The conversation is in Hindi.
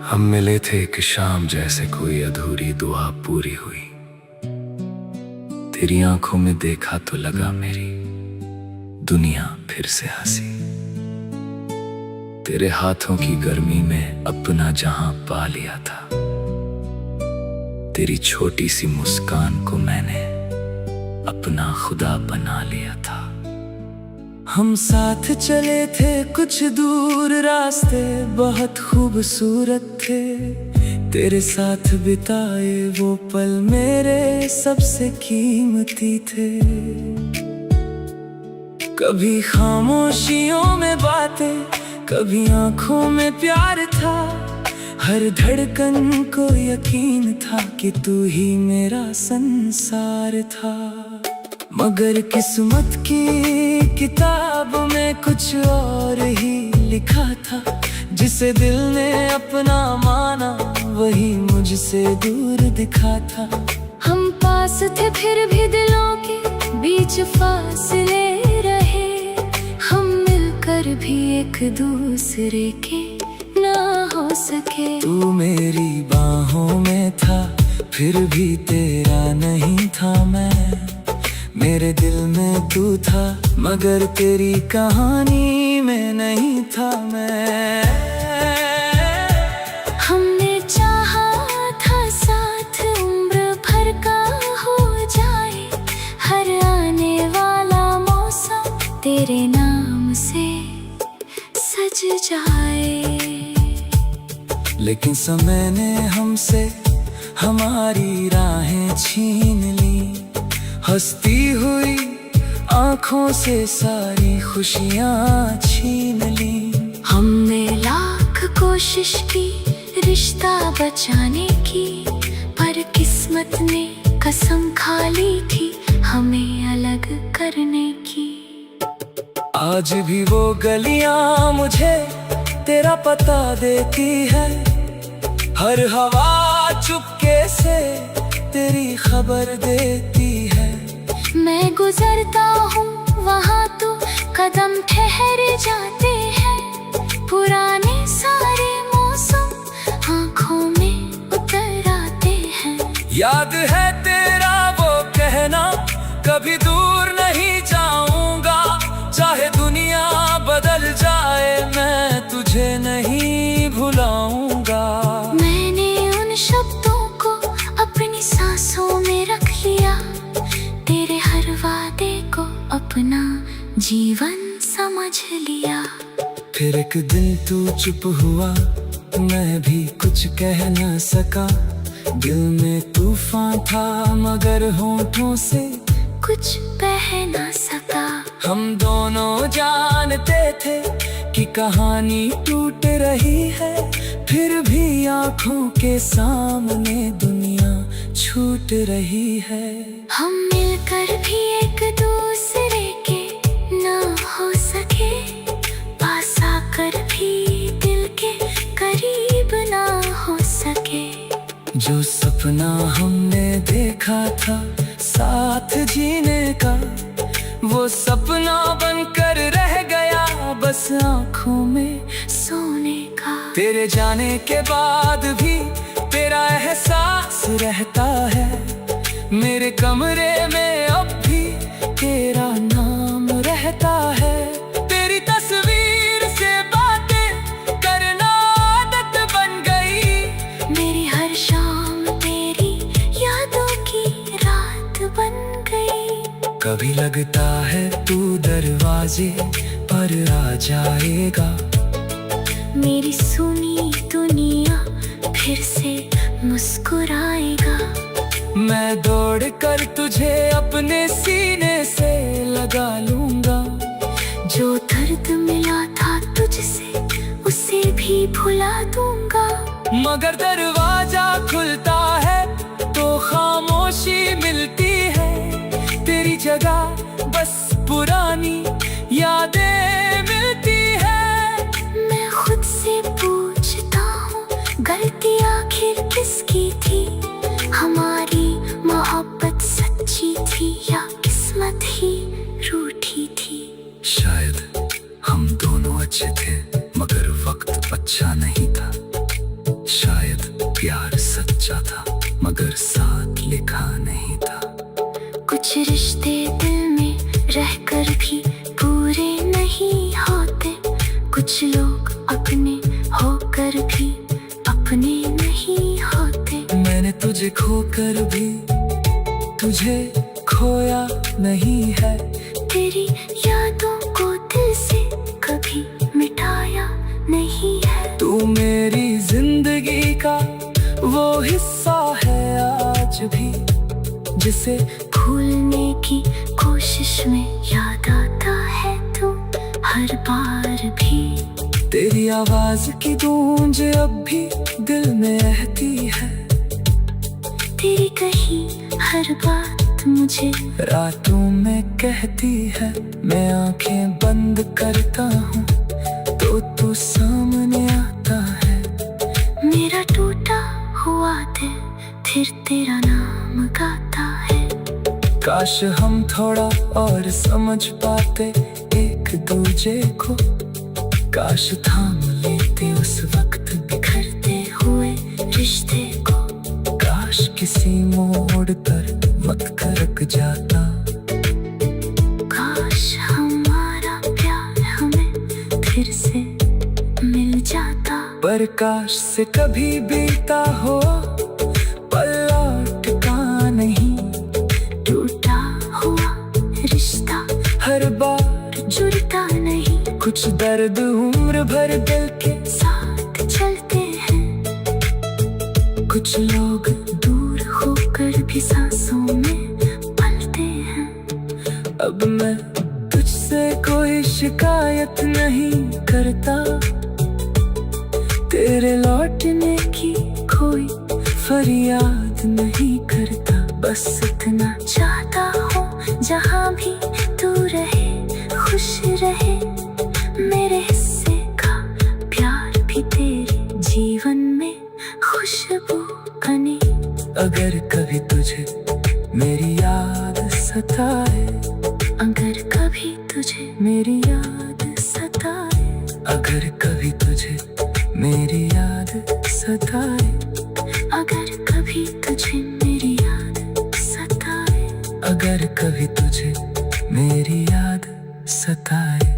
हम मिले थे एक शाम, जैसे कोई अधूरी दुआ पूरी हुई। तेरी आंखों में देखा तो लगा मेरी दुनिया फिर से हंसी। तेरे हाथों की गर्मी में अपना जहां पा लिया था। तेरी छोटी सी मुस्कान को मैंने अपना खुदा बना लिया था। हम साथ चले थे कुछ दूर रास्ते, बहुत खूबसूरत थे। तेरे साथ बिताए वो पल मेरे सबसे कीमती थे। कभी खामोशियों में बातें, कभी आंखों में प्यार था। हर धड़कन को यकीन था कि तू ही मेरा संसार था। मगर किस्मत की किताब में कुछ और ही लिखा था। जिसे दिल ने अपना माना वही मुझसे दूर दिखा था। हम पास थे फिर भी दिलों के बीच फासले रहे। हम मिलकर भी एक दूसरे के ना हो सके। तू मेरी बाहों में था फिर भी तेरा नहीं था मैं। मेरे दिल में तू था मगर तेरी कहानी में नहीं था मैं। हमने चाहा था साथ उम्र भर का हो जाए। हर आने वाला मौसम तेरे नाम से सज जाए। लेकिन समय ने हमसे हमारी राहें छीन ली। हंसती हुई आंखों से सारी खुशियां छीन ली। हमने लाख कोशिश की रिश्ता बचाने की, पर किस्मत ने कसम खा ली थी हमें अलग करने की। आज भी वो गलियां मुझे तेरा पता देती है। हर हवा चुपके से तेरी खबर देती है। मैं गुजरता हूँ वहाँ तो कदम ठहर जाते हैं। पुराने सारे मौसम आँखों में उतर आते हैं। याद है तेरा वो कहना, कभी दूर नहीं जाऊंगा। चाहे दुनिया बदल जाए मैं तुझे नहीं भुलाऊंगा। मैंने उन शब्दों को अपनी सांसों में रख लिया। तेरे हर वादे को अपना जीवन समझ लिया। फिर एक दिन तू चुप हुआ, मैं भी कुछ कह न सका। दिल में तूफान था मगर होठों से कुछ बह न सका। हम दोनों जानते थे कि कहानी टूट रही है। फिर भी आंखों के सामने दुनिया छूट रही है। हम मिलकर भी एक दूसरे के ना हो सके। पास आकर भी दिल के करीब ना हो सके। जो सपना हमने देखा था साथ जीने का, वो सपना बनकर रह गया बस आँखों में सोने का। तेरे जाने के बाद भी तेरा एहसास रहता है। मेरे कमरे में अब भी तेरा नाम रहता है। तेरी तस्वीर से बातें करना आदत बन गई। मेरी हर शाम तेरी यादों की रात बन गई। कभी लगता है तू दरवाजे पर आ जाएगा। मेरी सुनी दुनिया फिर से मुस्कुराएगा। मैं दौड़ कर तुझे अपने सीने से लगा लूंगा। जो दर्द मिला था तुझसे उसे भी भुला दूंगा। मगर दरवाजा खुलता है तो खामोशी मिलती है। तेरी जगह बस पुरानी यादें मिलती है। मैं खुद से पूछता हूँ गलती आखिर किसकी थी। हमारी मोहब्बत सच्ची थी या किस्मत ही रूठी थी। शायद हम दोनों अच्छे थे मगर वक्त अच्छा नहीं था। प्यार सच्चा था मगर साथ लिखा नहीं था। कुछ रिश्ते दिल में रहकर भी पूरे नहीं होते, कुछ लोग अपने होकर भी अपने नहीं होते। मैंने तुझे खोकर भी तुझे खोया नहीं है, तेरी यादों को दिल से कभी मिटाया नहीं है। तू मेरी जिंदगी का वो हिस्सा है आज भी, जिसे भूलने की कोशिश में याद आता है तू हर बार भी। तेरी आवाज की गूंज अब भी दिल में रहती है, तेरी कही हर बात मुझे रातों में कहती है। मैं आंखें बंद करता हूँ तो तू सामने आता है। मेरा टूटा हुआ दिल फिर तेरा नाम गाता है। काश हम थोड़ा और समझ पाते एक दूजे को, काश थाम लेते उस वक्त बिखरते हुए रिश्ते को, काश किसी मोड़ पर वक्त रुक जाता। काश हमारा प्यार हमें फिर से मिल जाता। पर काश से कभी बीता हो पल लौटता नहीं, टूटा हुआ रिश्ता हर बार जुड़ता नहीं। कुछ दर्द उम्र भर दिल के साथ चलते हैं, कुछ लोग दूर होकर भी सांसों में पलते हैं। अब मैं तुझसे कोई शिकायत नहीं करता, तेरे लौटने की कोई फरियाद नहीं करता। बस इतना चाहता हूँ जहाँ भी तू रहे खुश रहे, मेरे हिस्से का प्यार भी तेरे जीवन में खुशबू बने। अगर कभी तुझे मेरी याद सताए, अगर कभी तुझे मेरी याद सताए, अगर कभी तुझे मेरी याद सताए, अगर कभी तुझे मेरी याद सताए, अगर कभी तुझे मेरी याद सताए।